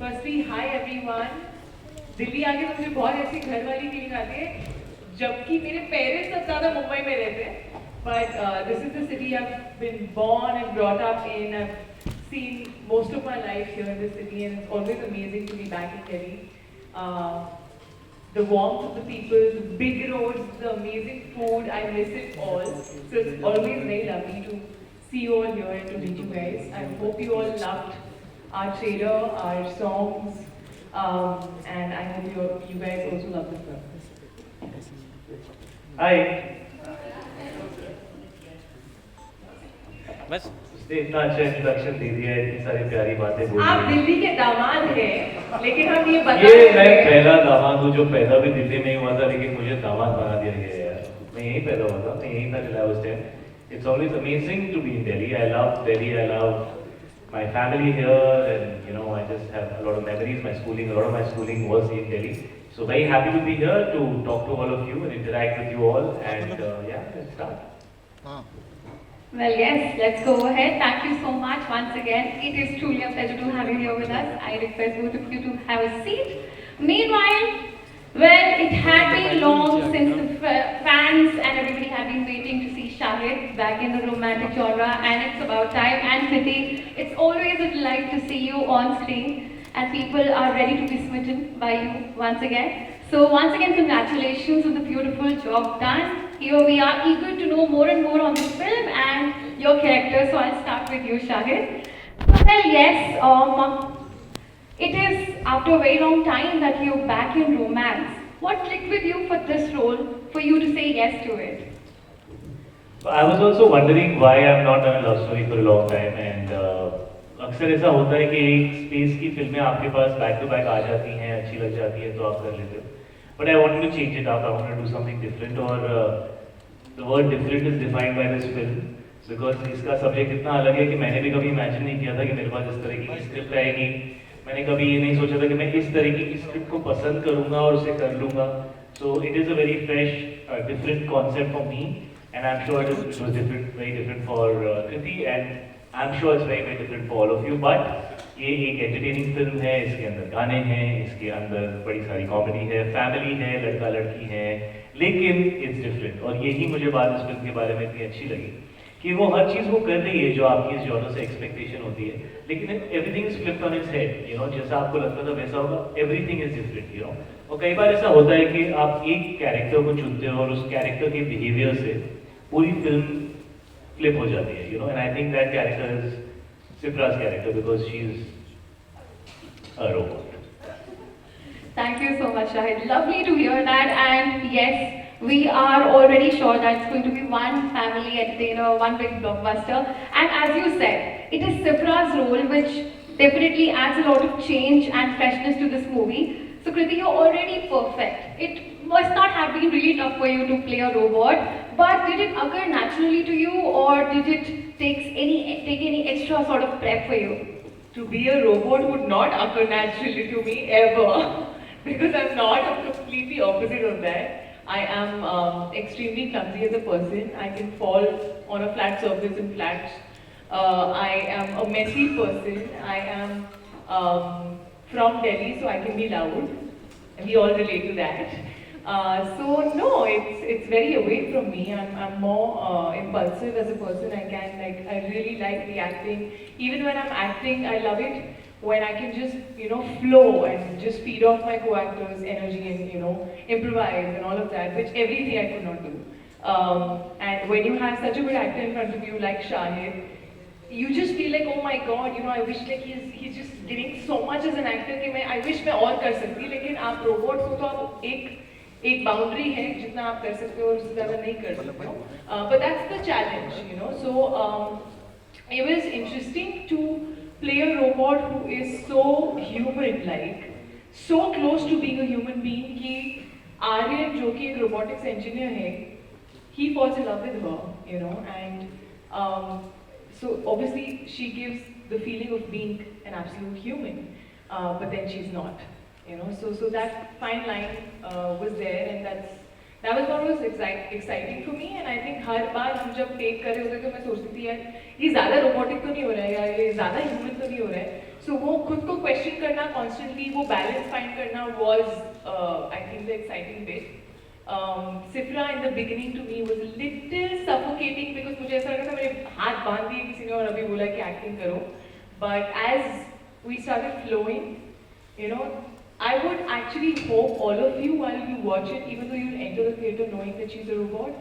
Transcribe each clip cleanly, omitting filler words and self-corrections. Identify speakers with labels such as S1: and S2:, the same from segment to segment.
S1: Firstly, hi everyone. Delhi आके तो मुझे बहुत ऐसी घर वाली फीलिंग आती है जबकि मेरे पेरेंट्स सब ज़्यादा मुंबई में रहते हैं. But this is the city I've been born and brought up in. I've seen most of my life here in this city, and it's always amazing to be back in Delhi. Uh, the warmth of the people, the big roads, the amazing food, I miss it all. So it's always very lovely to see you all here and to meet you guys. I hope you all loved our trailer, our songs, and I hope you guys also love the film.
S2: हाय.
S3: बस
S2: उसने इतना अच्छा introduction दे दिया है, इतनी सारी प्यारी बातें बोली
S1: आप
S2: हैं.
S1: दिल्ली के दामाद हैं, लेकिन हम ये बता
S2: ये
S1: रहे
S2: मैं
S1: हैं
S2: पहला दामाद हूँ जो पैदा भी दिल्ली में ही हुआ था, लेकिन मुझे दामाद बना दिया गया है यार. मैं यहीं पैदा हुआ था, मैं यहीं था till I was 10. It's always amazing to be in Delhi. I love Delhi. I love my family here, and you know I just have a lot of memories. A lot of my schooling was in Delhi. So very happy to be here to talk to all of you and interact with you all. And yeah, let's start.
S4: Well, yes, let's go ahead. Thank you so much once again. It is truly a pleasure to have you here with us. I request both of you to have a seat. Meanwhile, well, it had been long since the fans and everybody had been waiting to see Shahid back in the romantic genre, and it's about time. And Kriti, it's always a delight to see you on screen, and people are ready to be smitten by you once again. So once again, congratulations on the beautiful job done. Here we are eager to know more and more on the film and your character. So I'll start with you, Shahid. Well, yes, it is after a very long time that you're back in romance. What clicked with you for this role for you to say yes to it?
S2: I was also wondering why I've not done a love story for a long time, and अक्सर ऐसा होता है कि एक space की फिल्में आपके पास back to back आ जाती हैं, अच्छी लग जाती हैं तो आप कर लेते हो. But I wanted to change it up. I wanted to do something different, और the word different is defined by this film because इसका सब्जेक्ट इतना अलग है कि मैंने भी कभी इमेजिन नहीं किया था कि मेरे पास इस तरह की स्क्रिप्ट आएगी. मैंने कभी ये नहीं सोचा था कि मैं इस तरीके की स्क्रिप्ट को पसंद करूंगा और उसे कर लूंगा. So it is a very fresh, different concept for me, and I'm sure it was different, very different for Kriti, and I'm sure it's very very different for all of you. But ये एक entertaining film है, इसके अंदर गाने हैं, इसके अंदर बड़ी सारी कॉमेडी है, फैमिली है, लड़का लड़की है, लेकिन इट्स डिफरेंट. और यही मुझे बात इस फिल्म के बारे में इतनी अच्छी लगी कि वो हर चीज़ वो कर रही है जो आपकी इस जॉनर से एक्सपेक्टेशन होती है, लेकिन everything is flipped on its head. You know, जैसा आपको लगता था वैसा होगा. Everything is different. You know, और कई बार ऐसा होता है कि आप एक कैरेक्टर को चुनते हो और उस कैरेक्टर के बिहेवियर से पूरी फिल्म फ्लिप हो जाती है. You no, and I think that character is Sipra's character because she's a robot.
S4: Thank you so much, Shahid. Lovely to hear that. And yes, we are already sure that it's going to be one family entertainer, one big blockbuster. And as you said, it is Sipra's role which definitely adds a lot of change and freshness to this movie. So Kriti, you're already perfect. It must not have been really tough for you to play a robot, but did it occur naturally to you, or did it take any extra sort of prep for you?
S1: to be a robot would not occur naturally to me ever because I'm not. I'm completely opposite of that. I am extremely clumsy as a person. I can fall on a flat surface in flats. I am a messy person. I am from Delhi, so I can be loud. We all relate to that. So no, it's very away from me. I'm more impulsive as a person. I really like reacting. Even when I'm acting, I love it when I can just flow and just feed off my co-actors' energy and improvise and all of that, which everything I could not do. And when you have such a good actor in front of you like Shahid, you just feel like, oh my God, I wish like he's just giving so much as an actor कि I wish मैं और कर सकती, लेकिन आप robot हो तो आप एक बाउंड्री है जितना आप कर सकते हो और उससे ज़्यादा नहीं कर सकते हो. But that's the challenge, So it was interesting to play a robot who is so human-like, so close to being a human being कि आर्यन जो कि एक robotics engineer है, he falls in love with her, and so obviously she gives the feeling of being an absolute human, but then she's not. So that fine line was there, and that was what was exciting for me. And I think हर बार हम जब take कर रहे होते तो मैं सोचती थी यार ये ज़्यादा रोबोटिक तो नहीं हो रहा है, या ये ज़्यादा ह्यूमन तो नहीं हो रहा है. So वो खुद को क्वेश्चन करना वो बैलेंस फाइंड करना was I think the exciting bit. Sifra in the beginning to me was a little suffocating because मुझे ऐसा लगा था मेरे हाथ बांध दिए किसी ने और अभी बोला कि एक्टिंग करो. But as we started flowing, you know, I would actually hope all of you while you watch it, even though you enter the theatre knowing that she's a robot,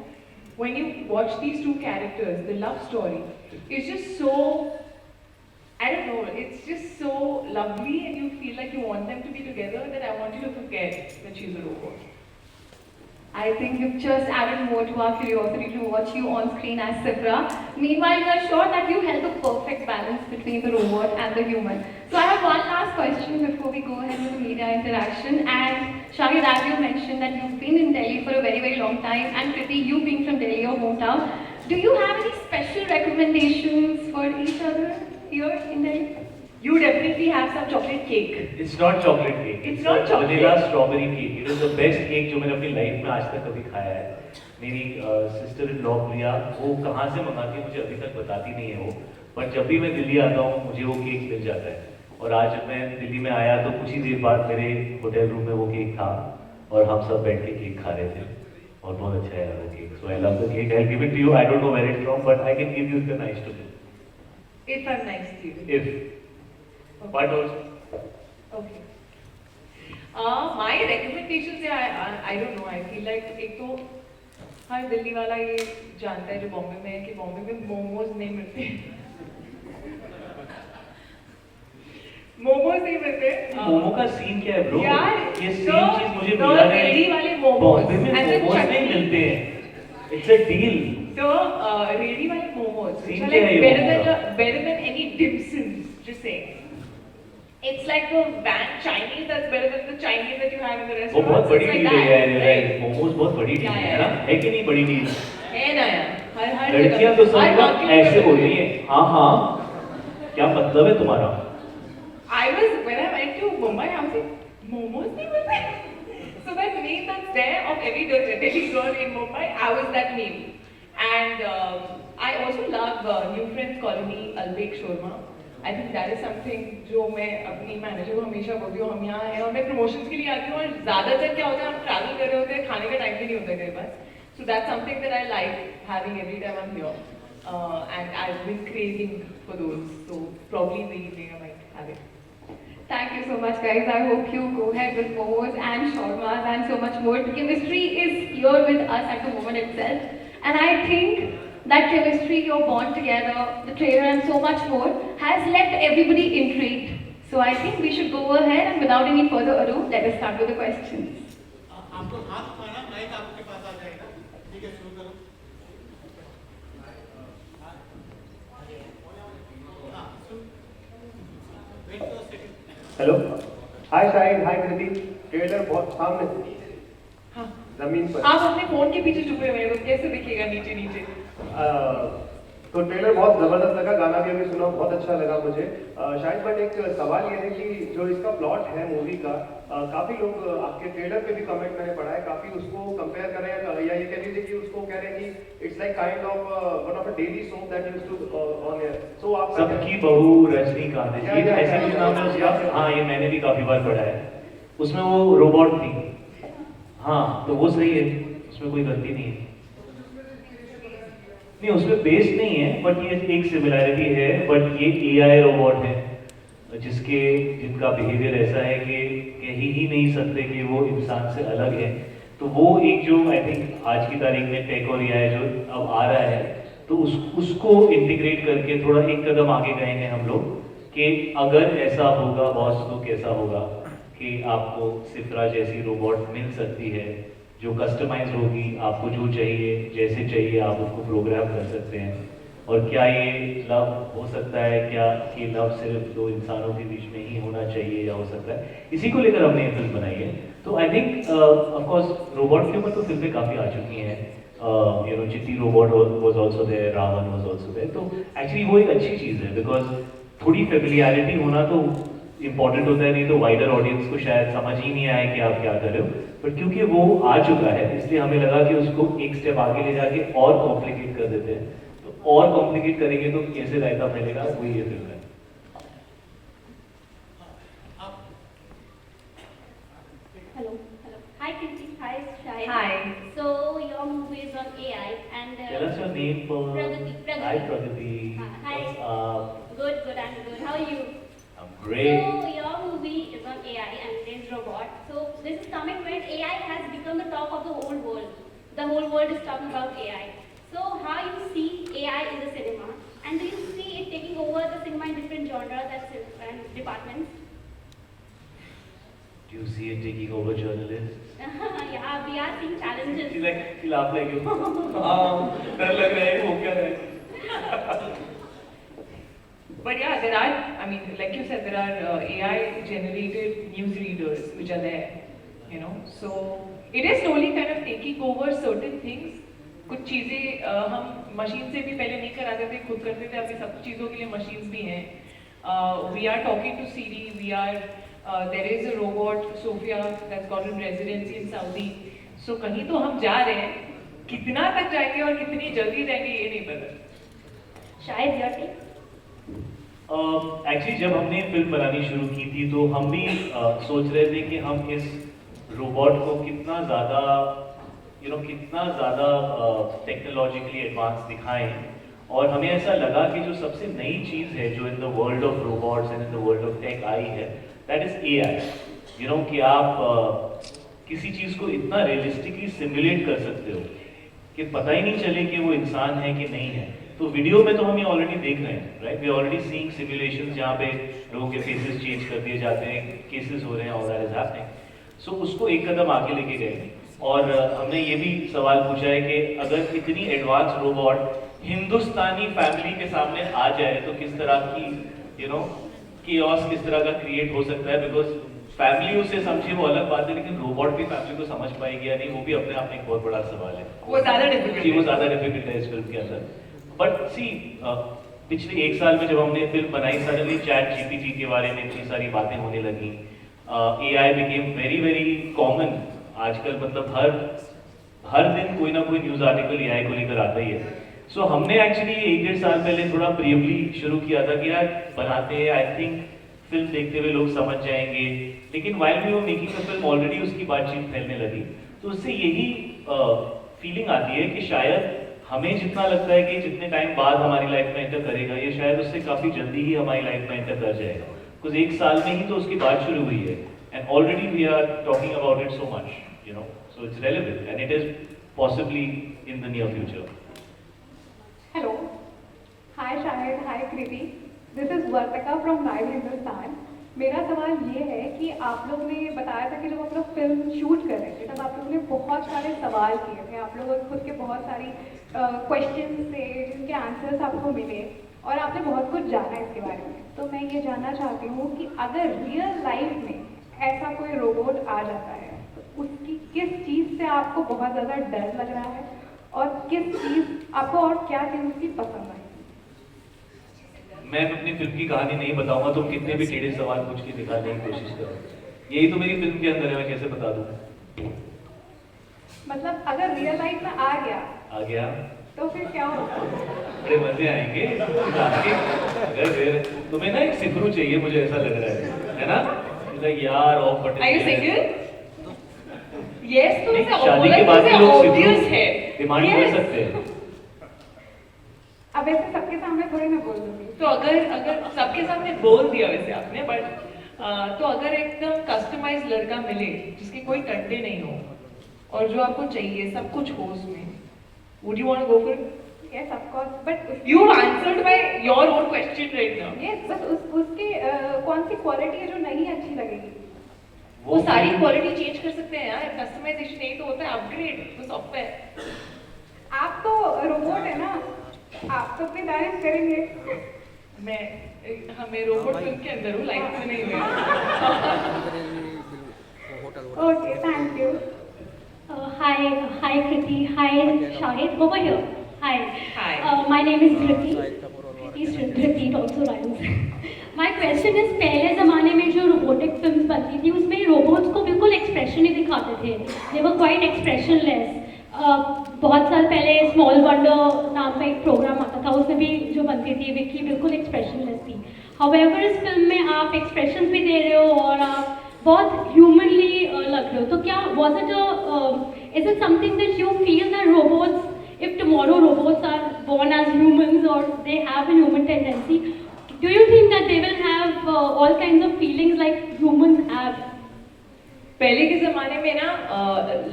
S1: when you watch these two characters, the love story is just so, I don't know, it's just so lovely and you feel like you want them to be together that I want you to forget that she's a robot.
S4: I think you've just added more to our curiosity to watch you on screen as Sifra. Meanwhile, we are sure that you held the perfect balance between the robot and the human. So I have one last question before we go ahead with the media interaction. And Shahid, as you mentioned that you've been in Delhi for a very, very long time, and Kriti, you being from Delhi, your hometown, do you have any special recommendations for each other here in Delhi?
S1: You definitely have some chocolate cake.
S2: It's not chocolate cake.
S1: It's not chocolate.
S2: Vanilla strawberry cake. It is the best cake जो मैंने अपनी life में आज तक कभी खाया है. मेरी सिस्टर इन लॉ प्रिया वो कहाँ से मंगाती है मुझे अभी तक बताती नहीं है वो. बट जब भी मैं दिल्ली आता हूँ मुझे वो केक मिल जाता है. और आज जब मैं दिल्ली में आया तो कुछ ही देर बाद मेरे होटल रूम में वो केक था और हम सब बैठ के केक खा रहे थे. और बहुत अच्छा है वो cake. So I love the cake. I'll give it to you. I don't know where it's from, but I can give you if you're nice to me.
S1: If I'm nice to you.
S2: If. But also.
S1: Okay. My recommendations है, I don't know. I feel like एक तो हर दिल्ली वाला ये जानता है जो बॉम्बे में है कि बॉम्बे में मोमोज नहीं मिलते. मोमोज नहीं मिलते.
S2: मोमो का सीन क्या है ब्रो?
S1: यार
S2: ये सेम चीज मुझे मिला नहीं.
S1: रेडी वाले मोमोज
S2: बॉम्बे में मोमोज नहीं मिलते हैं. It's a deal.
S1: तो रेडी वाले मोमोज
S2: Scene क्या है ये मोमो का?
S1: better than any dim sums. Just saying. It's like the van Chinese that's better than the Chinese that you have in the
S2: वो
S1: restaurant.
S2: बहुत बड़ी डील है यार.
S1: right?
S2: मोमोज बहुत बड़ी डील है
S1: Yeah,
S2: ना? है कि नहीं बड़ी डील?
S1: है ना यार. हर
S2: लड़कियां तो सब ऐसे बोल रही हैं. हाँ हाँ. क्या मतलब है तुम्हारा?
S1: I was when I went to Mumbai, I was like, momos नहीं मिलते. So that meme that's there of every Delhi girl in Mumbai, I was that meme. And I also love New Friends Colony, Albek Shorma. I think that is something जो मैं अपनी manager को हमेशा बोलती हूँ. हम यहाँ हैं और मैं प्रमोशंस के लिए आती हूँ और ज़्यादातर क्या होता है हम ट्रैवल कर रहे होते हैं खाने का टाइम भी नहीं होता मेरे पास. So that's something that I like having every time I'm here. And I've been craving for those. So probably in the evening I might have it.
S4: Thank you so much, guys. I hope you go ahead with momos and shawarmas and so much more. The chemistry is here with us at the moment itself. And I think that chemistry, your bond together, the trailer and so much more has left everybody intrigued. So I think we should go ahead and without any further ado, let us start with the questions.
S5: आपको हाथ माना mic आपके पास आ जाएगा. ठीक है शुरू करो. हाँ सुन. Wait for second.
S6: Hello. Hi Shahid. Hi Kriti. Trailer बहुत सामने
S1: हाँ.
S6: जमीन पर.
S1: आप अपने फोन के पीछे छुपे हुए हैं तो कैसे दिखेगा नीचे नीचे.
S6: तो ट्रेलर बहुत जबरदस्त लगा. गाना भी अभी सुना बहुत अच्छा लगा मुझे. शायद बट एक सवाल ये है कि जो इसका प्लॉट है मूवी का काफी लोग आपके ट्रेलर पे भी कमेंट मैंने पढ़ा है काफी उसको कंपेयर कर रहे हैं या ये कह लीजिए कि उसको कह रहे हैं कि it's like kind of one of a daily soap that used to on air. So आप
S2: सबकी बहू रजनीकांत है. ये ऐसे भी नाम है उसका. हाँ ये मैंने भी काफी बार पढ़ा है. उसमें वो रोबोट थी. हाँ तो वो सही है. उसमें कोई गलती नहीं है. नहीं उसमें बेस नहीं है बट ये एक सिमिलैरिटी है. बट ये एआई रोबोट है जिनका बिहेवियर ऐसा है कि कह ही नहीं सकते कि वो इंसान से अलग है. तो वो एक जो आई थिंक आज की तारीख में टेक और एआई जो अब आ रहा है तो उसको इंटीग्रेट करके थोड़ा एक कदम आगे गए हैं हम लोग कि अगर ऐसा होगा बॉस तो कैसा होगा कि आपको सिफ्रा जैसी रोबोट मिल सकती है जो कस्टमाइज होगी. आपको जो चाहिए जैसे चाहिए आप उसको प्रोग्राम कर सकते हैं. और क्या ये लव हो सकता है क्या कि लव सिर्फ दो इंसानों के बीच में ही होना चाहिए या हो सकता है. इसी को लेकर हमने ये फिल्म बनाई है. तो I think of course robot के ऊपर तो फिल्में काफ़ी आ चुकी हैं. You know Chitti robot was also there, Ravan was also there. तो एक्चुअली वो एक अच्छी चीज़ है बिकॉज थोड़ी फेमिलियरिटी होना तो इम्पॉर्टेंट होता है. नहीं तो वाइडर ऑडियंस को शायद समझ ही नहीं आए कि आप क्या कर रहे हो. बट क्योंकि वो आ चुका है इसलिए हमें लगा कि उसको एक स्टेप आगे ले जाके और कॉम्प्लिकेट कर देते हैं. तो और कॉम्प्लिकेट करेंगे तो कैसे रायता फैलेगा वही ये फिल्म है.
S7: Hi Kriti, hi Shahid.
S1: Hi.
S7: So your movie is on AI and
S2: Tell us your name for.
S7: Pragati.
S2: Hi Pragati.
S7: Hi.
S2: What's up?
S7: Good, I'm good. How are you?
S2: I'm great.
S7: So your movie is on AI and there's robot. So this is coming when AI has become the talk of the whole world. The whole world is talking about AI. So how you see AI in the cinema, and do you see it taking over the cinema in different genres and departments?
S2: Do you see it taking over journalists?
S7: Yeah, we are seeing challenges.
S2: She laughed like you. डर लग रहा है वो क्या है?
S1: But yeah, there are, I mean, like you said, there are AI-generated news readers which are there, you know. So it is slowly kind of taking over certain things. कुछ चीज़ें हम मशीन से भी पहले नहीं कराते थे, खुद करते थे. अभी सब चीज़ों के लिए machines भी हैं. We are talking to Siri. There is a robot, Sophia, that's got a residency in Saudi. So कहीं तो हम जा रहे हैं. कितना तक जाएंगे और कितनी जल्दी जाएंगे ये नहीं पता.
S7: शायद your take?
S2: एक्चुअली जब हमने फिल्म बनानी शुरू की थी तो हम भी सोच रहे थे कि हम इस रोबोट को कितना ज़्यादा टेक्नोलॉजिकली एडवांस दिखाएं, और हमें ऐसा लगा कि जो सबसे नई चीज़ है जो in the world of robots and in the world of tech आई है, that is AI. You know कि आप किसी चीज़ को इतना रियलिस्टिकली सिमुलेट कर सकते हो कि पता ही नहीं चले कि वो इंसान है कि नहीं है. तो वीडियो में तो हम ये ऑलरेडी देख रहे हैं, right. We already seeing simulations जहाँ पे लोगों के फेसेस चेंज कर दिए जाते हैं, केसेस हो रहे हैं, ऑल दैट इज हैपनिंग. सो उसको एक कदम आगे लेके गए और हमने ये भी सवाल पूछा है कि अगर इतनी एडवांस रोबोट हिंदुस्तानी फैमिली के सामने आ जाए तो किस तरह की केओस किस तरह का क्रिएट हो सकता है. बिकॉज फैमिली उसे समझे वो अलग बात है, लेकिन रोबोट भी फैमिली को समझ पाएगी या नहीं वो भी अपने आप में एक बहुत बड़ा सवाल है.
S1: वो ज़्यादा
S2: डिफिकल्ट है इस फिल्म के अंदर. बट सी पिछले एक साल में जब हमने फिल्म बनाई, सडनली चैट जीपीटी के बारे में इतनी सारी बातें होने लगी. AI became very very common. आजकल मतलब हर दिन कोई ना कोई न्यूज़ आर्टिकल एआई को लेकर आता ही है. सो हमने एक्चुअली 1-1.5 साल पहले थोड़ा ब्रीफली शुरू किया था कि यार बनाते हैं, आई थिंक फिल्म देखते हुए लोग समझ जाएंगे. लेकिन while we were making the film already उसकी बातचीत फैलने लगी. तो उससे यही फीलिंग आती है कि शायद हमें जितना लगता है कि जितने टाइम बाद हमारी लाइफ में एंटर करेगा, ये शायद उससे काफ़ी जल्दी ही हमारी लाइफ में एंटर कर जाएगा. बिकॉज 1 साल में ही तो उसकी बात शुरू हुई है, and already we are talking about it so much, you know. So it's relevant and it is possibly in the near future.
S8: Hello, hi Shahid, hi Kriti. This is Vartika from live Hindustan. मेरा सवाल ये है कि आप लोग ने बताया था कि जब आप लोग फिल्म शूट कर रहे थे तब आप लोगों ने बहुत सारे सवाल किए थे. आप लोगों ने खुद के बहुत सारी क्वेश्चंस थे जिनके आंसर्स आपको मिले और आपने बहुत कुछ जाना इसके बारे में. तो मैं ये जानना चाहती हूँ कि अगर रियल लाइफ में ऐसा कोई रोबोट आ जाता है तो उसकी किस चीज़ से आपको बहुत ज़्यादा डर लग रहा है और किस चीज़ आपको और क्या चीज़ उसकी पसंद आई?
S2: मैं अपनी फिल्म की कहानी नहीं बताऊंगा. तुम कितने भी टेढ़े सवाल पूछ के दिखाने की कोशिश करो. यही तो मेरी फिल्म के अंदर है, मैं कैसे बता दूं.
S8: मतलब अगर रियल लाइफ में आ गया तो फिर क्या होगा?
S2: बड़े मजे आएंगे. अगर तुम्हें ना एक सिफरू चाहिए, मुझे ऐसा लग रहा है ना. यार off button.
S1: Are you single? Yes, तो इसे
S2: शादी के बाद भी लोग
S1: obvious है.
S2: डिमांड कर सकते हैं.
S8: अब ऐसे सबके सामने थोड़ी ना बोल दूंगी.
S1: तो अगर सबके सामने बोल दिया वैसे आपने, बट तो अगर एकदम कस्टमाइज लड़का मिले जिसके कोई कंटे नहीं हो और जो आपको चाहिए सब कुछ हो उसमें, would you want to go for it?
S8: Yes, of course, but
S1: You answered by your own question right now.
S8: yes, बस उसकी कौन सी क्वालिटी है जो नहीं अच्छी लगेगी?
S1: वो सारी क्वालिटी चेंज कर सकते हैं यार. कस्टमाइजेशन यही तो होता है, अपग्रेड तो सॉफ्टवेयर.
S8: आप तो रोबोट है ना, आप तो अपनी तारीफ करेंगे.
S1: हमें रोबोट फिल्म के अंदर हूँ, लाइफ में नहीं हुआ.
S8: Okay, thank you.
S7: Hi Kriti, hi Shahid, over here. Hi.
S1: Hi.
S7: My name is Kriti. Kriti also rhymes. My question is, पहले ज़माने में जो रोबोटिक फिल्म्स बनती थी उसमें रोबोट्स को बिल्कुल एक्सप्रेशन नहीं दिखाते थे. They were quite expressionless. बहुत साल पहले स्मॉल वंडर नाम का एक प्रोग्राम आता था, उसमें भी जो बनती थी विक्की बिल्कुल एक्सप्रेशनलेस थी. हाउएवर इस फिल्म में आप एक्सप्रेशन भी दे रहे हो और आप बहुत ह्यूमनली लग रख रहे हो, तो क्या was it is it something that you feel that robots, if tomorrow robots are born as humans or they have a human tendency, do you think that they will have all kinds of feelings like humans have?
S1: पहले के ज़माने में ना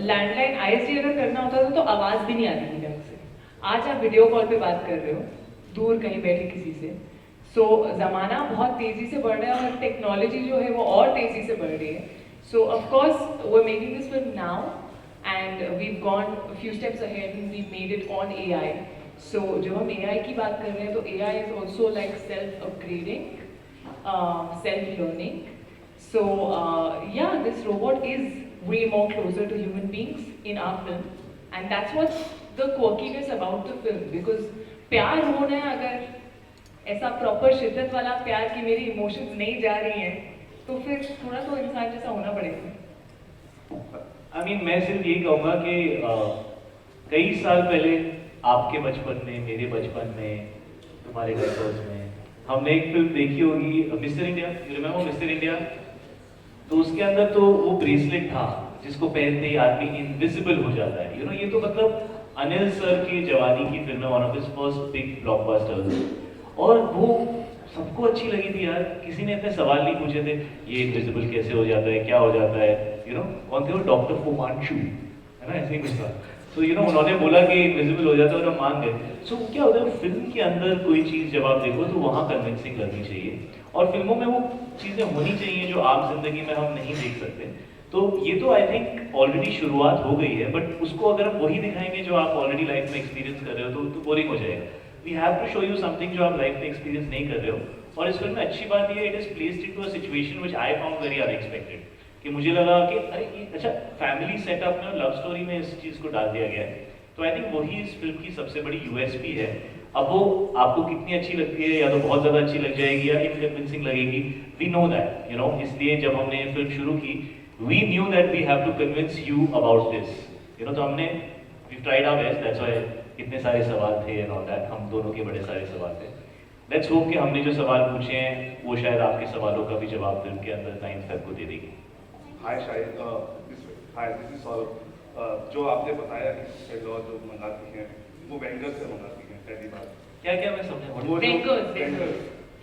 S1: landline ISD अगर करना होता था तो आवाज़ भी नहीं आती थी ढंग से। आज आप वीडियो कॉल पे बात कर रहे हो दूर कहीं बैठे किसी से, सो ज़माना बहुत तेज़ी से बढ़ रहा है और टेक्नोलॉजी जो है वो और तेज़ी से बढ़ रही है। So of course we are making this film now and we have gone a few steps ahead and we made it on AI। So जब हम AI की बात कर रहे हैं तो AI is also like self upgrading, self learning. So yeah, this robot is way more closer to human beings in our film, and that's what's the quirkiness about the film. Because प्यार होना है, अगर ऐसा proper शिद्दत वाला प्यार कि मेरी इमोशंस नहीं जा रही हैं, तो फिर थोड़ा तो इंसान जैसा होना पड़ेगा।
S2: I mean, मैं सिर्फ यही कहूँगा कि कई साल पहले आपके बचपन में, मेरे बचपन में, तुम्हारे घर में हमने एक फिल्म देखी होगी mister India, remember mister India? तो उसके अंदर तो वो ब्रेसलेट था जिसको पहनते ही आदमी इनविजिबल हो जाता है। यू नो, ये तो मतलब अनिल सर की जवानी की फिल्म है, one of his first big blockbusters, और वो सबको अच्छी लगी थी यार। किसी ने इतने सवाल नहीं पूछे थे ये इनविजिबल कैसे हो जाता है, क्या हो जाता है। यू नो, कौन थे वो, डॉक्टर फुमांशु है ना, ऐसे ही कुछ था। तो यू नो, उन्होंने बोला कि इनविजिबल हो जाता है और हम मान गए। सो क्या होता है, फिल्म के अंदर कोई चीज़ जब आप देखो तो वहाँ कन्विंसिंग लगनी चाहिए, और फिल्मों में वो चीज़ें होनी चाहिए जो आम जिंदगी में हम नहीं देख सकते। तो ये तो आई थिंक ऑलरेडी शुरुआत हो गई है, बट उसको अगर हम वही दिखाएंगे जो आप ऑलरेडी लाइफ में एक्सपीरियंस कर रहे हो तो बोरिंग हो जाएगा। We have to show you something जो आप लाइफ में एक्सपीरियंस नहीं कर रहे हो। और इस फिल्म में अच्छी बात ये है, it is placed into a situation which I found very unexpected, कि मुझे लगा कि अरे ये अच्छा फैमिली सेटअप में लव स्टोरी में इस चीज़ को डाल दिया गया है। तो आई थिंक वही इस फिल्म की सबसे बड़ी USP है। अब वो आपको कितनी अच्छी लगती है, या तो बहुत ज़्यादा अच्छी लग जाएगी या इनकन्विंसिंग लगेगी, we know that, you know. इसलिए जब हमने ये फिल्म शुरू की, we knew that we have to convince you about this, you know. तो हमने we tried our best, that's why इतने सारे सवाल थे एंड ऑल दैट, हम दोनों के बड़े सारे सवाल थे। लेट्स होप कि हमने जो सवाल पूछे हैं वो शायद आपके सवालों का भी जवाब फिल्म के अंदर 9 फेब को दे देगी।
S9: हाय शाहिद, दिस इज सौरभ। जो आपने बताया कि सिस्टर-इन-लॉ जो मंगाती हैं वो वेंगर से मंगाती हैं, पहली बात।
S2: क्या क्या मैं समझा?
S9: वो जो
S1: Bangers.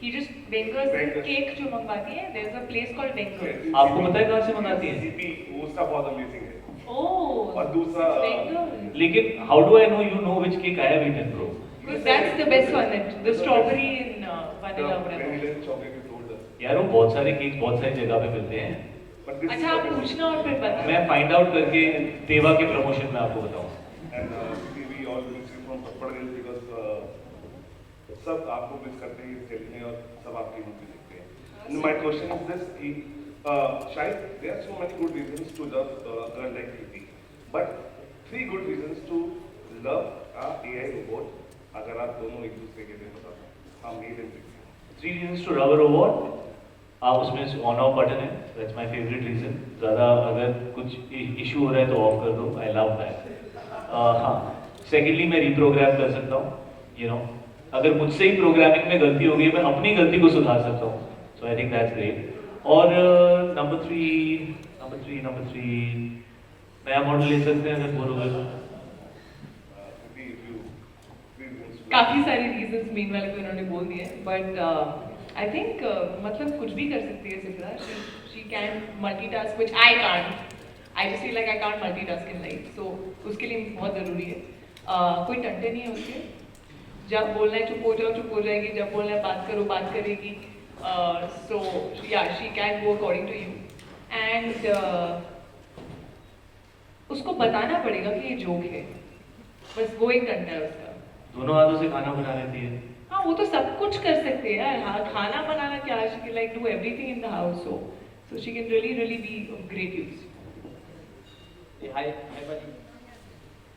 S1: He just Bangers
S9: Bangers.
S1: Cake जो मंगवाती है, there is a place called Bangers.
S2: आपको पता है कहाँ से मंगाती हैं?
S9: CP, वो उसका बहुत अमेजिंग है।
S1: Oh.
S9: और दूसरा
S1: Bangers.
S2: लेकिन how do I know you know which cake I have eaten bro?
S1: Because that's the best one, the strawberry and vanilla whatever.
S9: Vanilla chocolate की told us.
S2: यार वो बहुत सारे केक बहुत सारी जगह पे मिलते हैं।
S9: But this is
S1: अच्छा, आप
S9: amazing.
S1: पूछना और फिर बता।
S2: मैं फाइंड आउट करके तेवा के प्रमोशन में आपको बताऊं।
S9: And we all miss you from Pappad Hills because सब आपको मिस करते हैं इस फिल्म में और सब आपकी मूवी देखते हैं। And my question is this कि शायद there are so many good reasons to love a girl like Kriti, but 3 good reasons to love a AI robot. अगर आप दोनों एक दूसरे के लिए बता दो, हाँ male and female.
S2: 3 reasons to love a robot। उसमें ऑन ऑफ बटन है, दैट्स माय फेवरेट रीजन। ज़्यादा अगर कुछ इशू हो रहा है तो ऑफ कर दो, आई लव दैट। हाँ, सेकेंडली मैं रिप्रोग्राम कर सकता हूँ, यू नो। अगर मुझसे ही प्रोग्रामिंग में गलती हो गई, मैं अपनी गलती को सुधार सकता हूँ, सो आई थिंक दैट्स ग्रेट। और नंबर थ्री नया मॉडल ले सकते हैं अगर बोर हो गए।
S1: काफी सारे रीजंस मीन वाले को इन्होंने बोल दिए, बट आई थिंक मतलब कुछ भी कर सकती है Sifra. She can multitask which I can't. I just feel like I can't multitask in life, so उसके लिए बहुत ज़रूरी है। कोई टंटे नहीं है उसके, जब बोलना है चुप हो जाओ चुप हो जाएगी, जब बोलना है बात करो बात करेगी। So yeah she can go according to you, and उसको बताना पड़ेगा कि ये जोक है, बस वो एक टंटा है उसका।
S2: दोनों हाथों से खाना बना लेती है।
S1: हाँ, वो तो सब कुछ कर सकते हैं यार। हाँ, खाना बनाना क्या, she can like do everything in the house, so she can really be of great use.
S3: Hi भाई,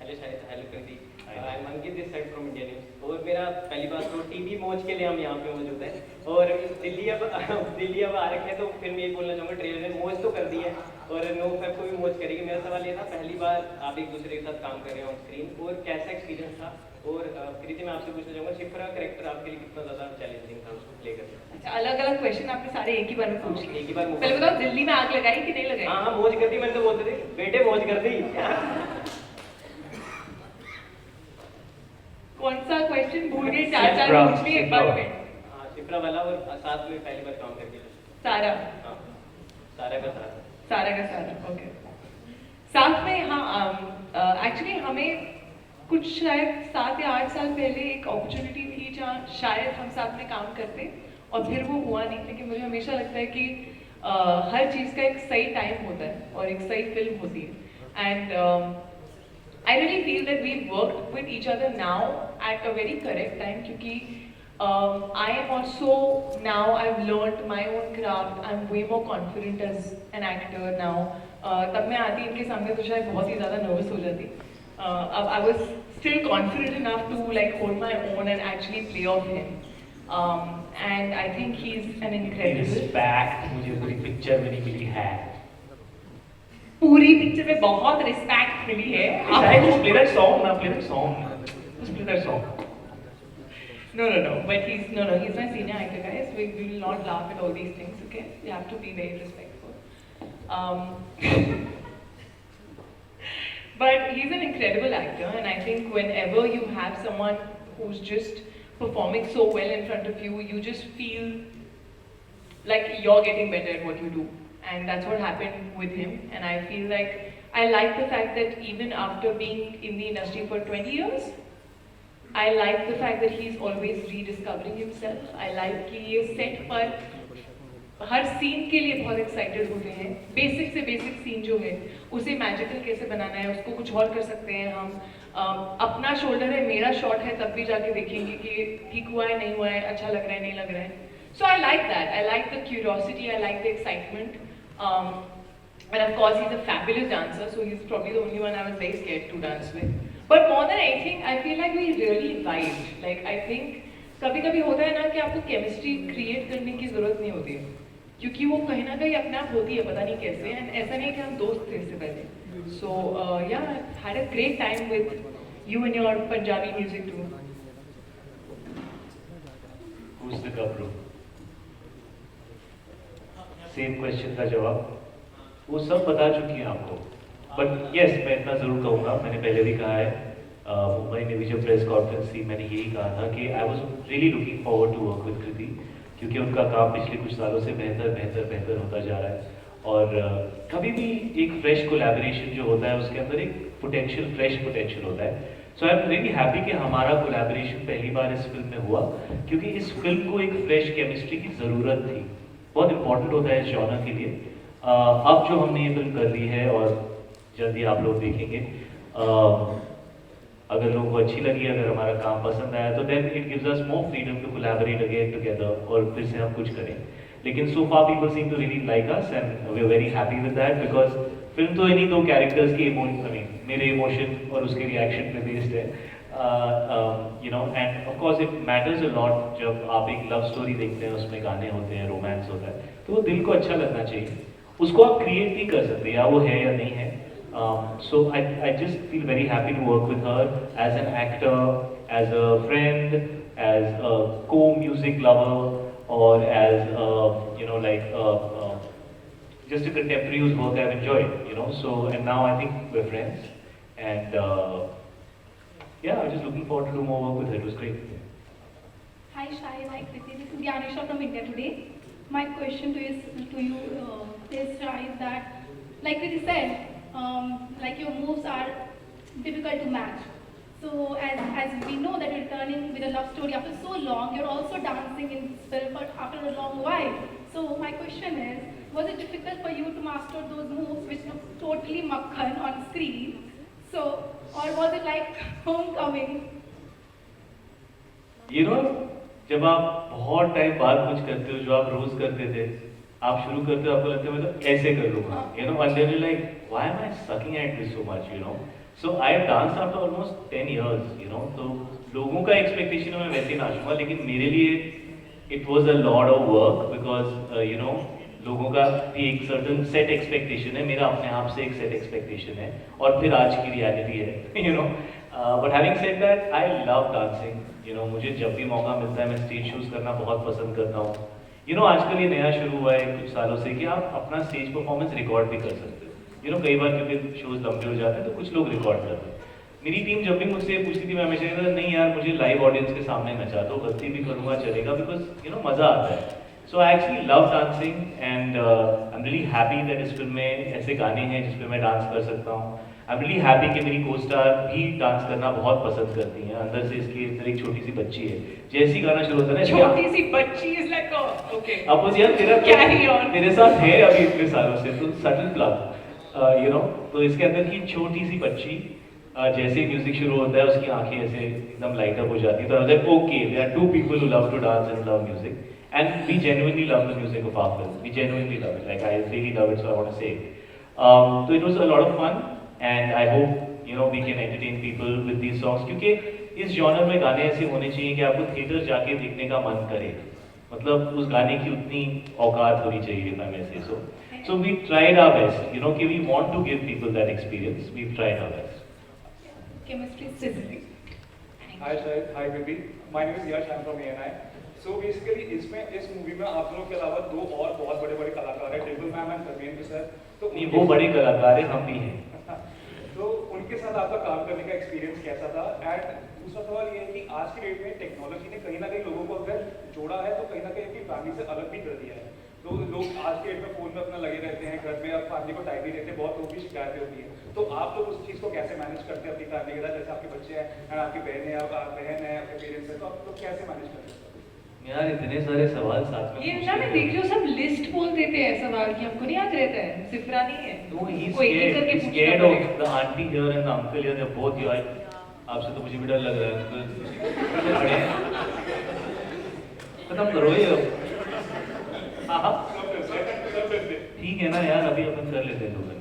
S3: hello Shahid, hello Kriti, I am Ankit this side from India News. और मेरा पहली बात तो टीवी मौज के लिए हम यहाँ पे मौजूद हैं, और दिल्ली अब आ रखे हैं, तो फिर मैं ये बोलना चाहूँगा ट्रेलर में मौज तो कर कर दी है और नो फैब को भी मौज करेगी। मेरा सवाल ये था, पहली बार आप एक दूसरे के साथ काम कर रहे हो ऑन स्क्रीन और कैसा एक्सपीरियंस था? और कृति मैं आपसे पूछना चाहूँगा, शिप्रा कैरेक्टर आपके लिए कितना ज़्यादा चैलेंजिंग था उसको प्ले करना?
S1: अच्छा, अलग अलग क्वेश्चन आपने सारे एक ही बार में पूछ लिए।
S3: एक ही बार में।
S1: पहले बताओ, दिल्ली में आग लगाई कि नहीं लगाई?
S3: हाँ हाँ, मौज कर दी। मैंने तो बोलते थे बेटे मौज कर दी।
S1: कौन सा क्वेश्चन भूल गए? चार चार पूछ लिए एक बार में।
S3: हाँ, शिप्रा वाला और साथ में पहली बार काम करके।
S1: सारा।
S3: हाँ, सारा का सारा।
S1: सारा का सारा, ओके। साथ में, हाँ, एक्चुअली हमें कुछ शायद 7 या 8 साल पहले एक अपॉर्चुनिटी थी जहाँ शायद हम साथ में काम करते और फिर वो हुआ नहीं। लेकिन मुझे हमेशा लगता है कि हर चीज़ का एक सही टाइम होता है और एक सही फिल्म होती है। And I really feel that we worked with each other now at a very correct time, क्योंकि I am also now, I've learned my own craft. I'm way more confident as an actor now. तब मैं आती इनके सामने तो शायद बहुत ही ज़्यादा nervous हो जाती. अब I was still confident enough to like hold my own and actually play off him. And I think he's an incredible.
S2: Respect मुझे पूरी पिक्चर में नहीं मिली है.
S1: पूरी पिक्चर में बहुत रिस्पेक्ट मिली है.
S2: Just play that song ना, play that song. Just play that song.
S1: No, but he's my senior actor, guys. We will not laugh at all these things, okay? You have to be very respectful. But he's an incredible actor, and I think whenever you have someone who's just performing so well in front of you, you just feel like you're getting better at what you do. And that's what happened with him. And I feel like, I like the fact that even after being in the industry for 20 years, I like the fact that he's always rediscovering himself. I like कि ये set पर हर scene के लिए बहुत excited होते हैं. Basic से basic scene जो है उसे मैजिकल कैसे बनाना है, उसको कुछ और कर सकते हैं हम. अपना शोल्डर है, मेरा शॉट है, तब भी जाके देखेंगे कि ठीक हुआ है, नहीं हुआ है, अच्छा लग रहा है, नहीं लग रहा है. So I like that. I like the curiosity. I like the excitement. And of course he's a fabulous dancer, so he's probably the only one I was very scared to dance with. But more than anything, I feel like we really vibed. Like I think कभी-कभी होता है ना कि आपको chemistry create करने की जरूरत नहीं होती है, क्योंकि वो कहीं ना कहीं अपने आप होती है, पता नहीं कैसे. एंड ऐसा नहीं कि हम दोस्त थे इससे पहले. So yeah, I had a great time with you and your Punjabi music too.
S2: Who's the gabru? Same question का जवाब वो सब बता चुकी हैं आपको. बट यस, मैं इतना ज़रूर कहूँगा, मैंने पहले भी कहा है, मुंबई ने भी जब प्रेस कॉन्फ्रेंस थी मैंने यही कहा था कि I was really looking forward to work with Kriti, क्योंकि उनका काम पिछले कुछ सालों से बेहतर होता जा रहा है. और कभी भी एक फ्रेश कोलैबोरेशन जो होता है उसके अंदर एक फ्रेश पोटेंशियल होता है. So I am really happy कि हमारा कोलैबोरेशन पहली बार इस फिल्म में हुआ, क्योंकि इस फिल्म को एक फ्रेश केमिस्ट्री की ज़रूरत थी. बहुत इंपॉर्टेंट होता है इस जॉनर के लिए. अब जो हमने ये फिल्म कर ली है और जल्दी आप लोग देखेंगे, अगर लोगों को अच्छी लगी, अगर हमारा काम पसंद आया, तो then it gives us more freedom to collaborate again together और फिर से हम कुछ करें. लेकिन so far people seem to really like us and we are very happy with that, because film तो इन्हीं दो कैरेक्टर्स के मेरे इमोशन और उसके रिएक्शन पे बेस्ड है. You no, end of course it matters a lot. जब आप एक लव स्टोरी देखते हैं, उसमें गाने होते हैं, रोमांस होता है, तो वो दिल को अच्छा लगना चाहिए. उसको आप क्रिएट भी कर सकते हैं, या वो है या नहीं है. So I just feel very happy to work with her as an actor, as a friend, as a co-music lover, or as just a contemporary whose work I've enjoyed, you know. So and now I think we're friends, and yeah, I'm just looking forward to do more work with her. It was great.
S10: Hi Shahid, hi Kriti. This is Gyanisha from India Today. My question to you is Shahid, that like Kriti said, like your moves are difficult to match. So as we know that you're returning with a love story after so long, you're also dancing in this film but after a long while. So my question is, was it difficult for you to master those moves which look totally makhan on screen? So, or was it like homecoming?
S2: You know, जब आप बहुत time बाद कुछ करते हो जो आप रोज करते थे, आप शुरू करते हो, आपको लगता है मैं तो ऐसे कर लूँगा, you know, and then you're like, why am I sucking at this so much, you know? So I have danced after almost 10 years, you know. तो लोगों का expectation मैं वैसे ही नाचूंगा, लेकिन मेरे लिए it was a lot of work because you know, लोगों का भी एक सर्टन सेट एक्सपेक्टेशन है, मेरा अपने आप से एक सेट एक्सपेक्टेशन है, और फिर आज की रियलिटी है, you no. But having said that, I love dancing, you know. मुझे जब भी मौका मिलता है मैं स्टेज शोज करना बहुत पसंद करता हूँ। यू नो, आजकल ये नया शुरू हुआ है कुछ सालों से कि आप अपना स्टेज परफॉर्मेंस रिकॉर्ड भी कर सकते हो। यू नो, कई बार क्योंकि शोज लंबे हो जाते हैं तो कुछ लोग रिकॉर्ड करते हैं। मेरी टीम जब भी मुझसे पूछती थी, मैं हमेशा कहता था नहीं यार, मुझे लाइव ऑडियंस के सामने नचा दो, गलती भी करूँगा चलेगा, बिकॉज यू नो मज़ा आता है। So I actually love dancing and I am really happy that इस फिल्म में ऐसे गाने हैं जिस पे मैं डांस कर सकता हूँ। आई एम रियली हैप्पी कि मेरी को स्टार भी डांस करना बहुत पसंद करती हैं। अंदर से इसकी इधर एक छोटी सी बच्ची है, जैसी गाना शुरू होता है ना,
S1: छोटी सी बच्ची इज लाइक ओके,
S2: अब उस यार तेरा
S1: Carry on.
S2: मेरे साथ है अभी इतने सालों से, तो सटल प्लग, यू नो। तो इसके अंदर की छोटी सी बच्ची जैसे म्यूजिक शुरू होता है उसकी आंखें ऐसे एकदम लाइट अप हो जाती है, तो I was okay, there are two people who love to dance and love music, and we genuinely love the music of our film, we genuinely love it, like I really love it, so I want to say तो it was a lot of fun and I hope you know we can entertain people with these songs, क्योंकि इस genre में गाने ऐसे होने चाहिए कि आपको थिएटर जाके देखने का मन करे, मतलब उस गाने की उतनी औकात होनी चाहिए, मैं वैसे so we tried our best, you know, कि we want to give people that experience, we've tried our best.
S10: Chemistry sizzling.
S11: Hi Shahid, hi Bibi. My name is Yash, I'm from ANI. So basically इसमें इस movie में आप लोगों के अलावा दो और बहुत बड़े-बड़े कलाकार हैं, Dimple ma'am and Dharmendra sir. तो
S2: नहीं, वो बड़े कलाकार हैं, हम भी हैं।
S11: तो उनके साथ आपका काम करने का एक्सपीरियंस कैसा था? एंड दूसरा सवाल ये है कि आज की डेट में टेक्नोलॉजी ने कहीं ना कहीं लोगों को अगर जोड़ा है तो कहीं ना कहीं अपनी फैमिली से अलग भी कर दिया है। तो लोग आज के डेट में फोन में अपना लगे रहते हैं, घर में अब फैमिली को टाइम नहीं देते, बहुत लोगों की शिकायतें होती है। तो आप लोग उस चीज़ को कैसे मैनेज करते हैं अपनी फैमिली के साथ? जैसे आपके बच्चे हैं एंड आपकी बहन है, बहन है, आपके पेरेंट्स हैं, तो आप लोग कैसे मैनेज करते हैं?
S2: यार इतने सारे सवाल साथ में
S1: ये ना, मैं देख रही हूँ सब लिस्ट बोल देते हैं सवाल की, हमको नहीं याद रहता है, सिफरा नहीं है,
S2: No, he's
S1: कोई एक करके
S2: scared. He's
S1: पूछना
S2: scared of
S1: पड़ेगा।
S2: the auntie here and the uncle here. They're both here. आपसे तो मुझे भी डर लग रहा है। तो खड़े हैं। खत्म करो ये। हाँ। ठीक है ना यार, अभी अपन कर लेते हैं लोगों,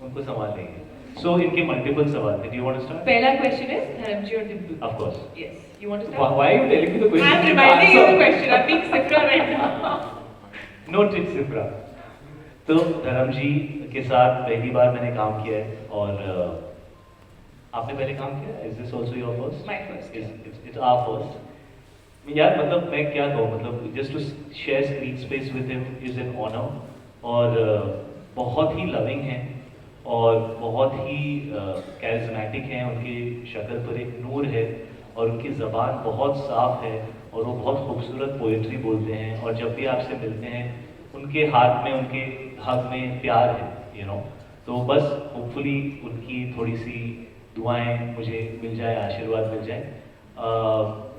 S2: उनको संभाल लेंगे। So इनके multiple सवाल थे. Do you want to start?
S1: पहला question is धर्मजी और Dimple.
S2: Of course.
S1: Yes. You want to start?
S2: Why are you telling me the question?
S1: I'm reminding you the question. I'm being Sifra right now.
S2: Note it, Sifra. तो धर्म जी के साथ पहली बार मैंने काम किया है, और आपने पहले काम किया? Is this also your first?
S1: My first.
S2: It's our first. यार मतलब मैं क्या कहूँ, मतलब just to share screen space with him is an honor, और बहुत ही loving हैं और बहुत ही charismatic हैं, उनकी शक्ल पर एक नूर है और उनकी ज़बान बहुत साफ है और वो बहुत खूबसूरत पोएट्री बोलते हैं, और जब भी आपसे मिलते हैं उनके हाथ में, उनके हक में प्यार है, यू नो। तो बस होपफुली उनकी थोड़ी सी दुआएं मुझे मिल जाए, आशीर्वाद मिल जाए।